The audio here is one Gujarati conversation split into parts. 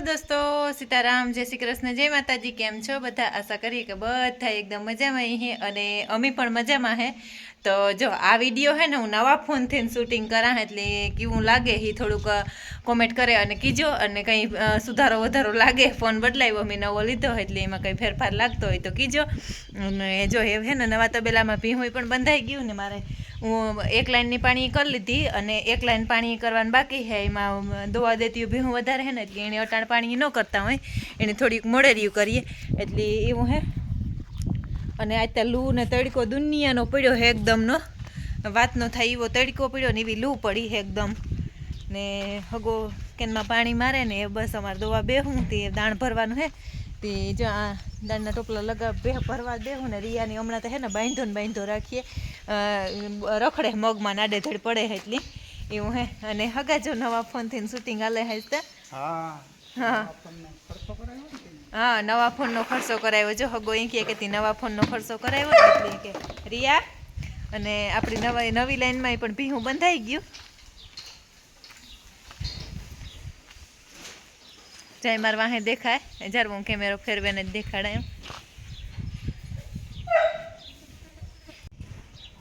दोस्तों सीताराम जय श्री कृष्ण जय माताजी केम छो बधा आशा करिए कि बधा एकदम मजा में है अने अमी पण मजा में है। तो जो आ विडियो है ने हूँ नवा फोन थी शूटिंग करा एटले केवुं लागे ही थोड़ुंक कॉमेंट करे अने कीजो अने कई सुधारो वधारो लागे फोन बदलाव्यो अमे नवो लीधो एटले एमां कई फेरफार लागतो होय तो कीजो। अने जो है ने नवा तबेलामां भीहुं पण बंधाई गयुं ने मारे हूँ एक लाइन पाणी कर लीधी अने एक लाइन पाणी करवानुं बाकी है। एमां दवा देती भीहुं वधारे है ने एटले एणे अटाण पाणी न करता होय एने थोड़ीक मोडेरियुं करीए एटले एवुं है। अने आज तो लू ने तड़को दुनियानो पड्यो है एकदमनो वात न थाय एवो तड़को पड्यो ने एवी लू पड़ी है एकदम ने हगो केनमा पाणी मारे ने बस अमारे दवा बेहूं ते दाण भरवानुं है ते जो आ दाणना टोपला लगा बे भरवा देहूं ने रियानी हमणां तो है ने बांधो राखीए रखड़े मगमां नाडे धड़ पड़े एटली एवुं है। अने हगा जो नवा फोन थी शूटिंग हाले है तो हाँ नवा फोन नो खर्चो कराव्यो जो हगो एम कहे नवा फोन नो खर्चो कराव्यो एटले के रिया अने आपणी नवी लाइन में पण भीहुं बंधाई गयुं। जय मार वाहे देखाय जर हूँ कैमेरो फेरवे ने देखाड़ायो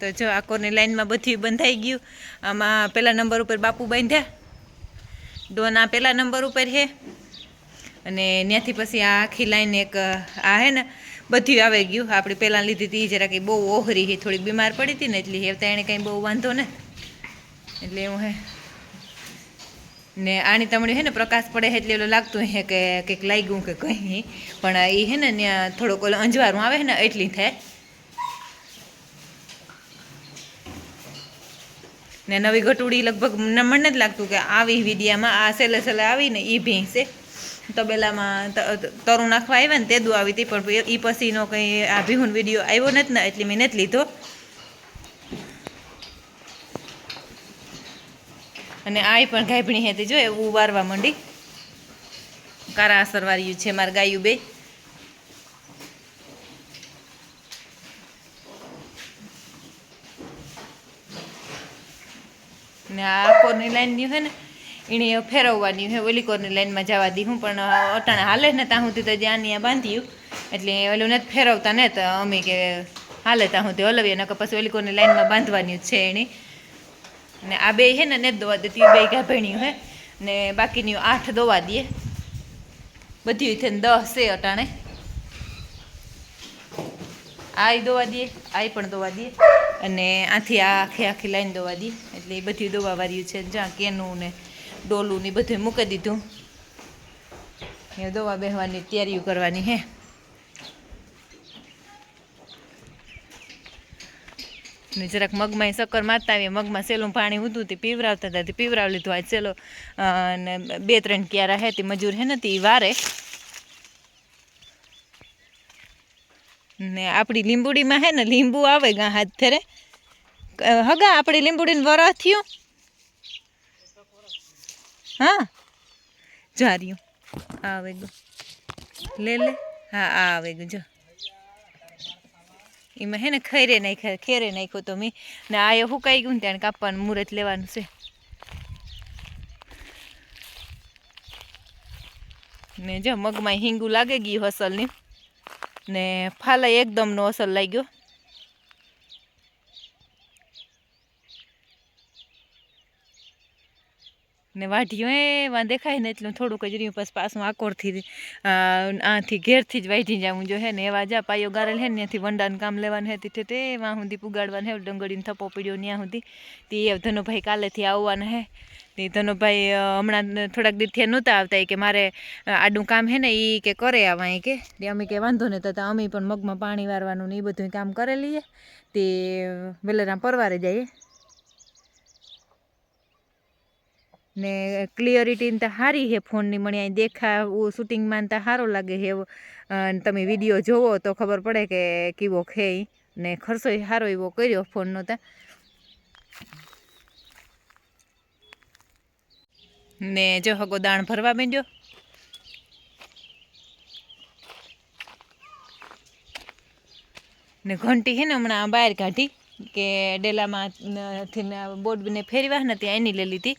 तो जो आकोनी लाइन में बधी बंधाई गयुं। आमा पहला नंबर पर बापू बांध्या डोना पहला नंबर पर है अने न्याथी पछी आखी लाइन एक आ है ने बधी आवे गयुं। आपणी पहला लीधी ती जरा के बहु ओहरी ही थोड़ी बीमार पड़ी थी ने एटली हे एणे कई बहु वांधो ने एटले एवुं है ने आनी तमणी है ने प्रकाश पड़े एटले एवुं लागतुं है के कंईक लाग्युं के कहीं पण ई है ने न्या थोड़ोक ओलो अंजवारुं आवे ने एटली थाय ने नवी घटूड़ी लगभग मन ज लागतुं के आवी विडियामां आ सेले सेले आवी ने ई भींस छे तबेलामां तरू नाखवा आव्या ने तेदुं आवी ती पण ई पछीनो कंई आ भीहुं विडियो आव्यो नथी ने एटले में नथी लीधो। अने आई पण गायभणी हती जो एवुं वारवा मंडी कारा असर वार्युं छे मार गायुं बे ने आ कोरनी लाइन नी है ने एने फेरववानी है ओली कोरनी लाइन में जवा दी हूँ पण अटाणे हाले ने ત્યાં સુધી તો જ્યાં બાંધ્યું એટલે ઓલું નથી ફેરવતા ને તો અમે કે હાલે ત્યાં સુધી હલવીએ નકર પછી ઓલી કોરની લાઈનમાં બાંધવાની જ છે એની ને આ બે છે ને નથી દોવા દેતી બે ગાભણ્યું હે ને બાકીની 8 દોવા દઈએ બધી થઈને 10 છે અટાણે આ દોવા દઈએ આ પણ દોવા દઈએ અને આથી આ આખી લાઈન દોવા દઈએ એટલે એ બધી દોવા વાળ્યું છે જ્યાં કેનું ને ડોલું ને બધું મૂકી દીધું એ દવા બેહવાની તૈયારીઓ કરવાની હે ને જરાક મગમાં શક્કર મારતા આવીએ મગમાં સેલું પાણી ઉધું તે પીવરાવતા હતા તે પીવરાવી લીધું આજ સેલો ને 2-3 ક્યારા હે તે મજૂર હે ને તે વારે ને આપણી લીંબુડીમાં હે ને લીંબુ આવે ગા હાથ ફેરે હગા આપણી લીંબુડીને વરસ થયું हाँ जा आवेगो ले ले हाँ आवेगो जो इमें है ने खेरे नाखो तो मैं ने आयो हुकाई गयुं त्याणे कापवानुं मुहूर्त लेवानुं छे ने जो मगमां हींगू लागे गयुं असलनी ने फाला एकदम नो असल लाग्यो ने वाढियो वहाँ देखाय ने एटलुं थोड़ुंक ज रह्युं पछी पाछुं आकोरथी आथी घेरथी ज वाढी जावुं जो है ने एवा जा पायो गारेल है ने त्याथी वंडानुं काम लेवानुं है ते ते वहाँ सुधी पुगाडवानुं है डंगरीनो थप्पो पड्यो न्या सुधी ते धनुभाई कालेथी आववाना है ते धनुभाई हमणां थोड़ाक दी थी नहोता आवता के मारे आडुं काम है ने ई के करे आवा के अमे के वांधो ने तो अमे पण मगमां पाणी वारवानुं ने ए बधुं काम करे लीए ते वेलेरां परवारे जाईए ने क्लियरिटी तो सारी है फोन नी मणी देखा शूटिंग में तो सारो लगे है तमे विडियो जोवो तो खबर पड़े के केवो है ने खर्चो सारो एवो कर्यो फोन नो तो ने जो हगो दाण भरवा बेंड्यो ने घंटी है ने हमणां बहार काढी के डेला में थी बोर्ड ने फेरवा ने त्यां एनी ले लीधी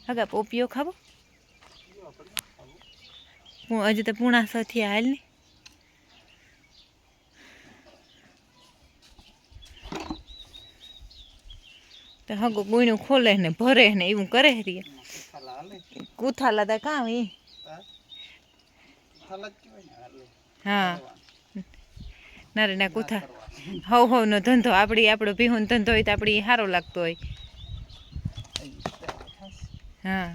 हगा पोपियो खावो હજી તો પૂણા 6 થયા હાલ ને. તો હગો ગુણ્યું ખોલે ને ભરે ને એવું કરે રે. કુથાલા તા કામ એ. હા ના રે ના કુથા હવ નો ધંધો આપણો ભીહું ધંધો હોય તો આપણી સારો લાગતો હોય. હા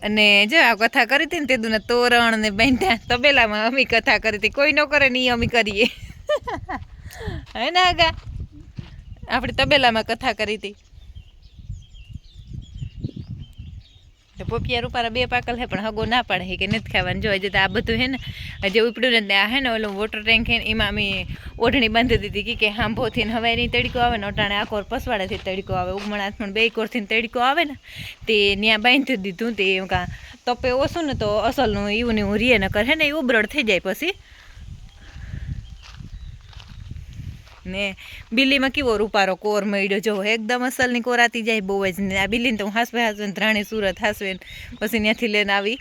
અને જો આ કથા કરી હતી ને તે દુના તોરણ ને બાંધ્યા તબેલામાં અમી કથા કરી હતી. કોઈ ન કરે ને એ અમે કરીએ હે ને આગા આપણે તબેલામાં કથા કરી હતી. પોપિયા રૂપારા 2 પાકલ હે પણ હગો ના પાડે કે નથી ખાવાનું. જો હજી તો આ બધું હે ને જે ઉપડ્યું ને આ હે ને ઓલું વોટર ટેન્ક હે એમાં અમે ઓઢણી બાંધી દીધી કે હાંભોથી ને હવાઈની તડકો આવે ને અટાણે આકોર પસવાડેથી તડકો આવે ઉગમણ હાથમાં 2 કોરથી તડકો આવે ને તે ત્યાં બાંધી દીધું. તે કાં તપે ઓછું ને તો અસલનું એવું ને એવું રીએ ન કરે ને એ ઉબરડ થઈ જાય પછી. ને બિલ્લીમાં કેવો રૂપારો કોર મળ્યો જો એકદમ અસલની કોરાતી જાય બહુ જ ને. આ બિલ્લીને તો હું હાસવે ધ્રાણી સુરત હાસવે પછી ત્યાંથી લઈને આવી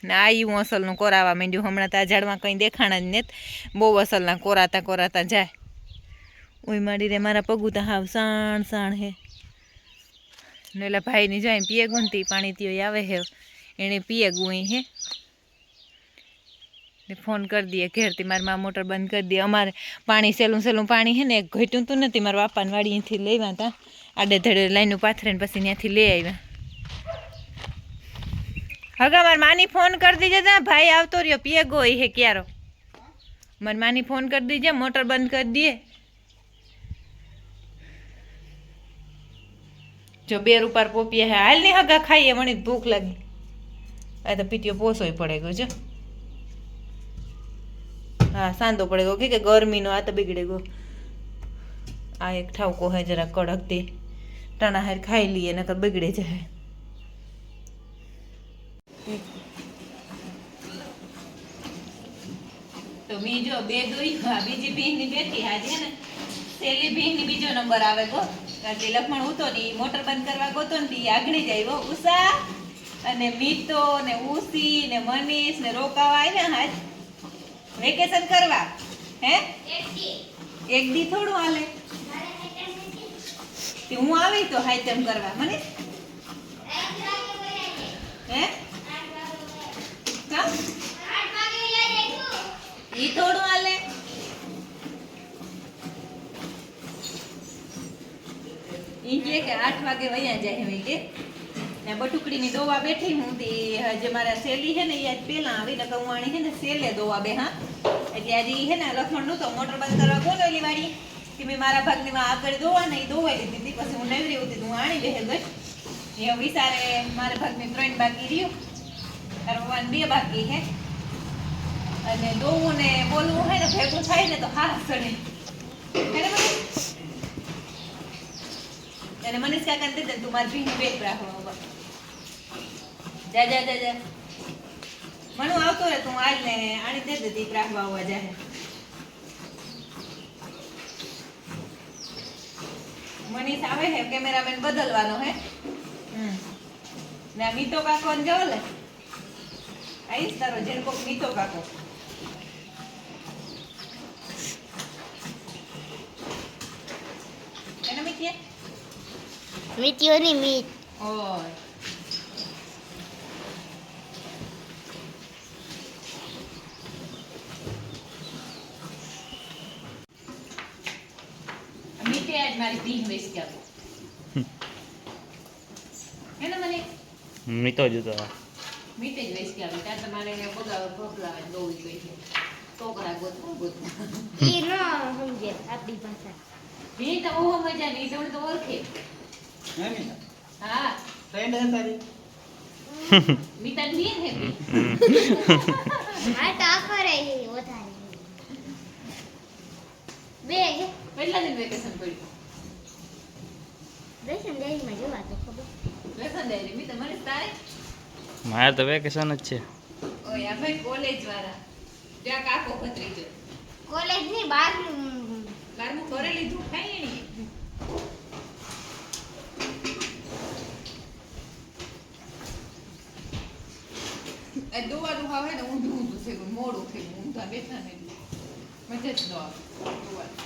ને આ એવું અસલનું કોરાવા માંડ્યું. હમણાં તો આ ઝાડમાં કંઈ દેખાણા જ નથી. બહુ અસલના કોરાતા જાય. ઓય માડી રે મારા પગું તો હાવ સાણ સાણ હે ને. એલા ભાઈની જાય પીએ ગુંતી પાણી ત્યો આવે હે એને પીએ ગુઈ હે ને ફોન કરી દઈએ ઘેરથી મારી માં મોટર બંધ કરી દે. અમારે પાણી સહેલું પાણી હે ને એક ઘટ્યું તો નથી. મારા બાપાને વાડીએથી લેવા હતા આડે ધડે લાઈનું પાથરે ને પછી ત્યાંથી લઈ આવ્યા. હગા મારી માની ફોન કરી દીજે તા ભાઈ આવતો રહ્યો પીએ ગોઈ હે ક્યારો. મારી માની ફોન કરી દીજે મોટર બંધ કરી દઈએ. જો 2 રૂપાર પોપિયા હે હાલ ની હગા ખાઈએ મને ભૂખ લાગી. આ તો પીટીઓ પોસોય પડે ગયો જો. હા સાંધો પડે ગયો કે ગરમીનો આ તો બગડે ગયો. આ એક ઠાવકો હે જરા કડક તે ટાણા હાર ખાઈ લઈએ નકર બગડે જાય. તો મી જો 2 દોઈ બીજી ભીંગની બેઠી આજે ને સેલી ભીંગની બીજો નંબર આવે ગો. એટલે લખમણ ઉતો ને મોટર બંધ કરવા ગોતો ને આગળી જાય ઉષા અને મીતો ને ઉસી ને મનીષ ને રોકાવા આવ્યા હાજ વેકેશન કરવા. હે એક દી થોડું હાલે હું આવી તો હાઈતમ કરવા મનીષ. હે ઈ થોડું હાલે. ઈ કે 8 વાગે વયા જાય હવે કે ને બટુકડીની દોવા બેઠી હું તે જે મારા સેલી હે ને ઈ આજ પેલા આવી ને કવાણી હે ને સેલે દોવા બે હા એટલે આજે હે ને લખમણ નું તો મોટર બંધ કરવા બોલો એલી વાડી કે મે મારા ભાગની માં આગળ દોવા ને ઈ દોવાઈ દીધી. પછી હું નવરી હતી હું આણી બેહે ગઈ એ વિચારે મારા ભાગની 3 બાકી રહ્યું કરવાન 2 બાકી હે અને દોવું ને બોલવું હે ને ભેગું થાય ને તો હાથ સડે હે ને અને મનીષ કાકાને દે દે તું મારી ભીની બેક રાખો જા જા જા જા મનુ આવતો રે તું આજ ને આણી દે દે દીક રાખવા આવવા જાય. મનીષ આવે હે કેમેરામેન બદલવાનો હે ને મીતો કાકો ને જો લે આઈસ તારો જેન કોક મીતો કાકો એને મીતીએ મીતીઓ ની મીત ઓય મીતે આજ મારી ભીન વેસ ગયા હે ને મને મીતો જ હતો મીતે જ વેસ ગયા ત્યાં તમારે એને ભોગલાવે દોવી ગઈ છે ટોકરા ગોતવા ઈ નો સમજે આપણી ભાષા. ભી તો બહુ મજા ની જણ તો ઓળખે હે મીતા હા ફ્રેન્ડ હે તારી મીતા ની હે ભી આ ટાકરે હે વધારે બે હે કેટલા દિન વેકેશન પડ્યું દર્શન દેરી માં જોવા તો ખબર વેકેશન દે મીતા મને તારે મારે તો વેકેશન જ છે. ઓય આ ભાઈ કોલેજ વાળા જ્યાં કાકો ભત્રીજો કોલેજ ની બહાર નું કારમું કરે લીધું ખાઈ ની આ દોવાનું હાવ હે ને ઊંધું ઊંધું છે મોડું થઈ ગયું ઊંધા બેઠા ને એટલે મજા જ ન આવે દોવાનું.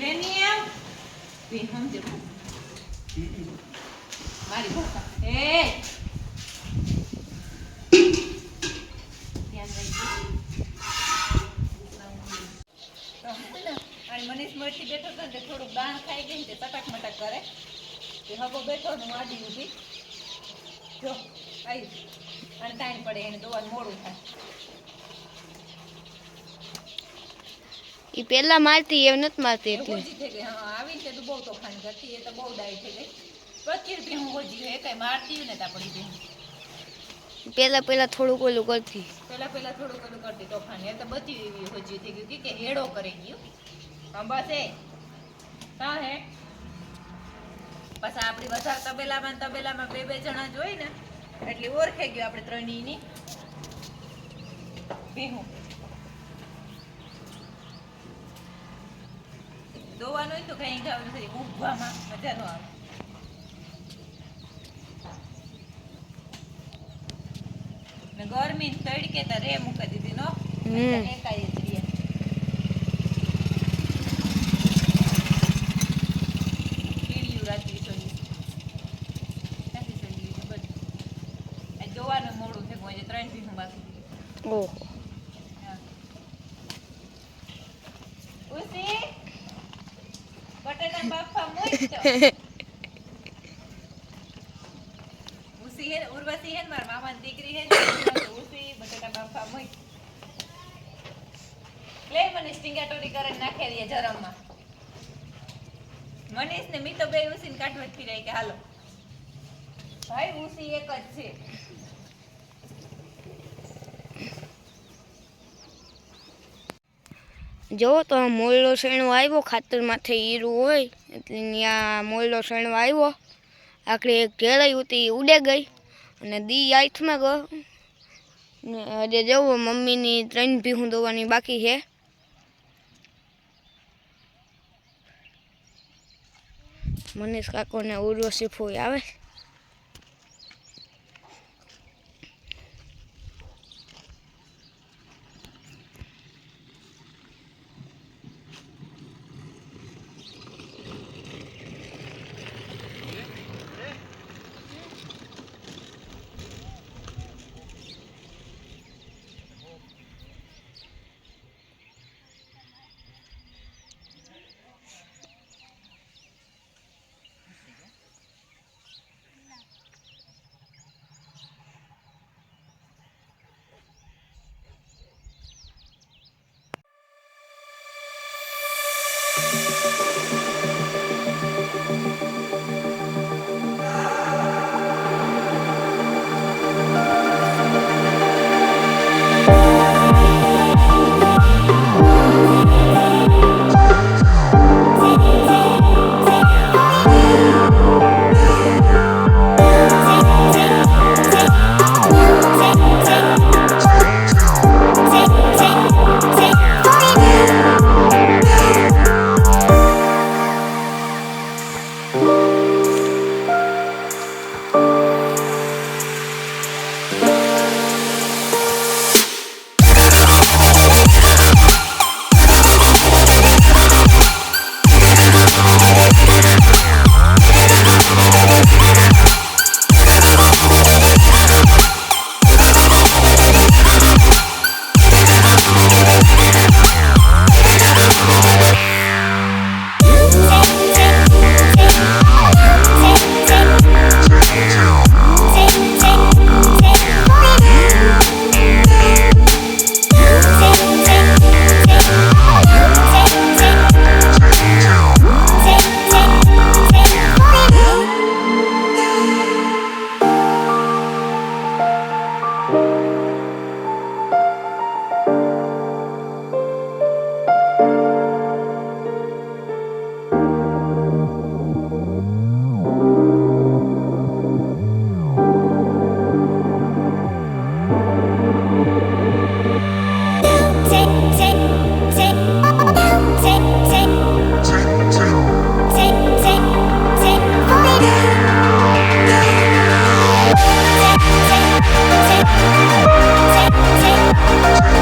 લેની આવ તું સમજે મારી ભાષા એ ધ્યાન રાખજો. અને મનીષ મળતી બેઠો હતો ને તે થોડુંક દાણ ખાઈ ગઈ ને તે તટક મટક કરે તે હગો બેઠો ને હું આડી ઊભી જો આવી અને ટાઈમ પડે એને દોવાનું મોડું થાય. ઈ પેલા મારતી એમ નથી મારતી એટલે હોજી થઈ ગઈ હા આવીને તે તો બહુ તોફાન કરતી એ તો બહુ ડાય થઈ ગઈ. પછી બી હું હોજી એ કઈ મારતી ને તા પડી ગઈ. પેલા થોડુંક ઓલું કરતી પેલા થોડું બધું કરતી તોફાન એ તો બધી એવી હોજી થઈ ગયું કે હેડો કરી ગયું હા બસ એ કા હે પછી આપણી વધારે તબેલામાં બે જણા જ હોય ને એટલે ઓળખે ગયું આપણે ત્રણેયની ભીહું દોવાનું હોય તો કઈ ગાવ નથી ઊભવામાં મજા ન આવે. ને ગરમી તડકે તો રે મૂકી દીધી નો એકાઈ જ રે કીડિયું રાત્રી સોલી નથી સોલી બધું આ જોવાનું મોડું છે કોઈ 3 ભીહું બાકી. ઓહો ઉસી બટેટા બાફા મૂકતો ઉસી હે ઉર્વશી હે ને મારા મામાની દીકરી હે ઉસી બટેટા બાફા મૂક લે મને સ્ટિંગાટોરી કરીને નાખી દે જરમમાં. મનીષ ને મી તો બે ઉસીને કાઢવા જ ફિરાય કે હાલો ભાઈ ઉસી એક જ છે. જો તો મોયલો શેણો આવ્યો ખાતર માથે હીરું હોય એટલે ત્યાં મોયલો શેણો આવ્યો આખરે એક ઘેરાઈ હતી ઉડે ગઈ અને દી આઠમાં ગયો ને હજે જવો મમ્મીની 3 ભીહું દોવાની બાકી છે. મનીષ કાકો ને ઉર્વશી ફોઈ આવે Take